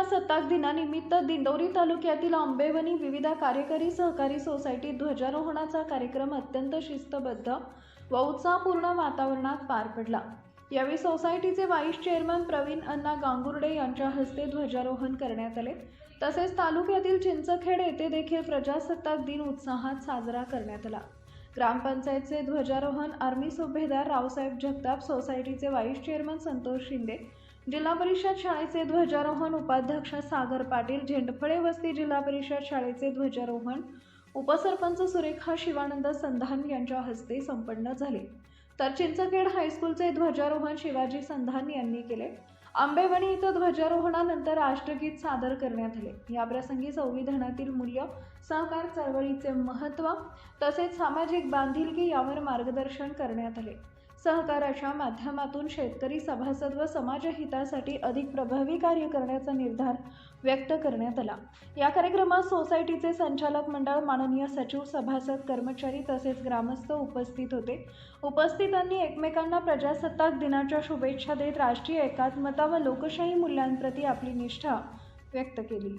प्रजासत्ताक दिनानिमित्त दिंडोरी तालुक्यातील आंबेवणी विविध कार्यकारी सहकारी सोसायटीत ध्वजारोहणाचा कार्यक्रम अत्यंत शिस्तबद्ध व उत्साहपूर्ण वातावरणात पार पडला। यावेळी सोसायटीचे व्हाईस चेअरमन प्रवीण अण्णा गांगुर्डे यांच्या हस्ते ध्वजारोहण करण्यात आले। तसेच तालुक्यातील चिंचखेड येथे देखील प्रजासत्ताक दिन उत्साहात साजरा करण्यात आला। ग्रामपंचायतचे ध्वजारोहण आर्मी सुभेदार रावसाहेब जगताप, सोसायटीचे व्हाईस चेअरमन संतोष शिंदे, जिल्हा परिषद शाळेचे ध्वजारोहण उपाध्यक्ष सागर पाटील, झेंडफळे वस्ती जिल्हा परिषद शाळेचे ध्वजारोहण उपसरपंच सुरेखा शिवानंद संधान यांच्या हस्ते संपन्न झाले। तर चिंचखेड हायस्कूलचे ध्वजारोहण शिवाजी संधान यांनी केले। आंबेवणी इथं ध्वजारोहणानंतर राष्ट्रगीत सादर करण्यात आले। या प्रसंगी संविधानातील मूल्य, सहकार चळवळीचे महत्त्व तसेच सामाजिक बांधिलकी यावर मार्गदर्शन करण्यात आले। सहकाराच्या माध्यमातून शेतकरी सभासद व समाजहितासाठी अधिक प्रभावी कार्य करण्याचा निर्धार व्यक्त करण्यात आला। या कार्यक्रमात सोसायटीचे संचालक मंडळ, माननीय सचिव, सभासद, कर्मचारी तसेच ग्रामस्थ उपस्थित होते। उपस्थितांनी एकमेकांना प्रजासत्ताक दिनाच्या शुभेच्छा देत राष्ट्रीय एकात्मता व लोकशाही मूल्यांप्रती आपली निष्ठा व्यक्त केली।